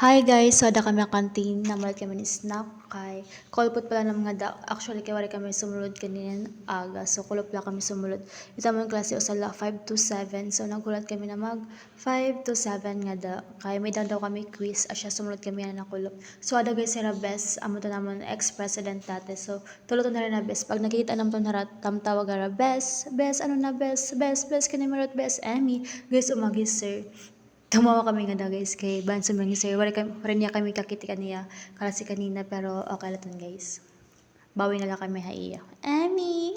Hi guys, so ada kami kantin na malit kami ni snack kay kolpot pala ng mga da. Actually kay wala kami sumulod kanina aga. So kulop lang kami sumulod. Ito mo yung klase usala 5 to 7. So nagulat kami na mag 5 to 7 nga da. Kay may daw kami quiz asya sumulod kami na nakulop. So ada guys sira best amo to namon ex-president tate. So tulo to na rin na best. Pag nakikita nam to narat tamtawag ara best ano na best kani marot best Emmy. Guys umagi sir. Tumawa kami nga guys kay Banso Mangi sir. Wala niya kami kakiti kaniya kasi kanina pero okay lang guys. Bawi na lang kami haiya. Ami!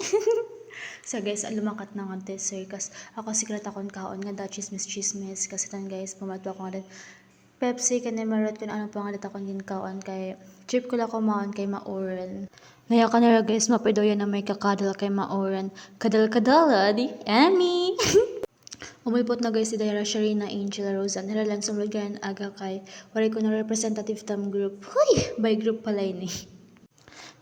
So guys, lumakat na nga sir. Kas ako siglat akong kaon nga da chismis. Kasi tan guys, pumatwa ko nga Pepsi kani marot kung ano pangalit akong ginkaon kay trip ko lang kumaon kay Mauren. Ngaya ka nila guys, mapidoyan na may kakadal kay Mauren. Kadal di? Ami! Umulpot na guys si Daira Sharina Angel Rosan. Halalan sumulod ganyan aga kay wala ko na representative tam group. Huy! By group pala ini.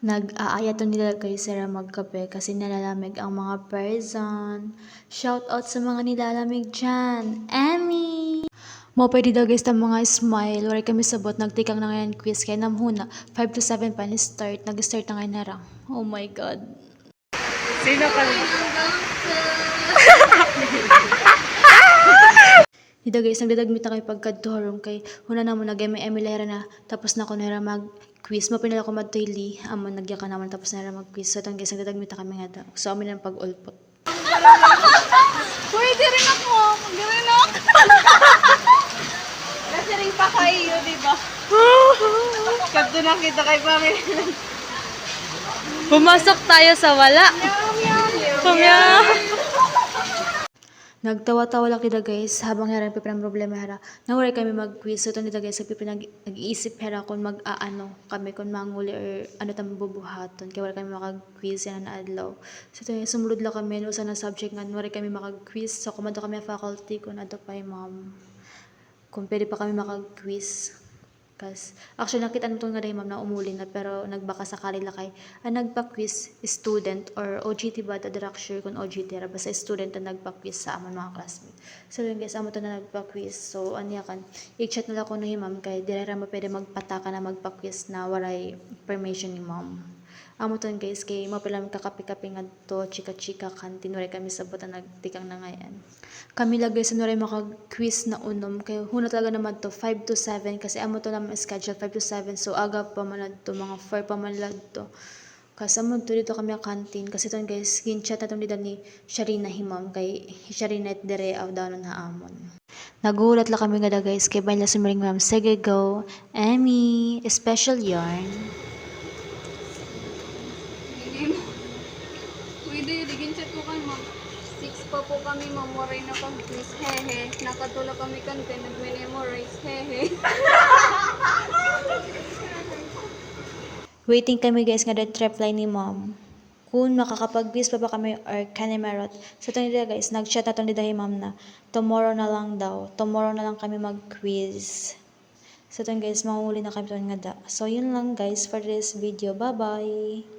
Nag-aayaton nila guys sila magkape kasi nilalamig ang mga person. Shout out sa mga nilalamig dyan. Emmy! Mo pwede daw guys ng mga smile. Wala kami sabot. Nagtikang na ngayon quiz. Kaya namhuna. 5 to 7 pa ni start. Nag-start na ngayon harang. Oh my God. Sino ka? Dito guys, nagdadagmit na kayo pagkadtorong kay huna na mo nag-eme Emilera na tapos na ko nera mag-quiz. Mapinala ko madtoyli. Amo nagyaka naman tapos nera mag-quiz. So ito guys, nagdadagmit na kami nga daw. So amin ang pag-ulpot. Pwede rin ako. Gawin ako. Kasi rin pa kayo, di ba? Kadto na kita kay Pamela. Pumasok tayo sa wala. Pamela. Nagtawa-tawa lang kita guys habang hera ng problema hera. Nawala kami mag-quiz. So ito nito guys, nag-iisip hera kung mag-aano kami kung manguli or ano tayong bubuhaton. Kaya wala kami makag-quiz yan na adlaw. So ito sumulod lang kami. Usa na subject nga wala kami makag-quiz. So kumado kami faculty kung ato pa yung ma'am. Kung pwede pa kami makag-quiz. Actually nakita nito nga rin ma'am na umuli na pero nagbaka sakali lakay nagpa-quiz student or OGT ba ta direct sure kung OGT ra basta student na nagpa-quiz sa amon mga classmates. So yun guys amo to na nagpa-quiz. So anya kan i-chat na lang ko ni ma'am kay dire ra mo pwede magpataka na magpa-quiz na walay permission ni ma'am. Amo to guys kay mo pala kakapi-kapi nga to chika-chika kantin wala kami sabot na nagtikang na ngayon. Kami lagay sa nuray makag-quiz na unom kay huna talaga naman to 5 to 7 kasi amo to naman schedule 5 to 7 so aga pa man to mga 4 pa man to. Kasi amo to dito kami kantin kasi ton guys gin-chat na tong dito ni Sharina himam kay Sharina et dire aw daw na amon. Nagulat la kami nga guys kay banya sumiring ma'am sige go Emmy special yarn. Pwede, digin chat ko kan ma'am. 6 pa po kami mamoray na pag-quiz. Hehe. Nakatula kami kante. Nag-memorize. Hehe. Waiting kami guys nga that reply ni mom. Kung makakapag-quiz pa kami or kanimerot. So ito nila guys, nag-chat na ito nila ma'am na tomorrow na lang daw. Tomorrow na lang kami mag-quiz. So ito guys, mahuli na kami ito nga da. So yun lang guys for this video. Bye-bye!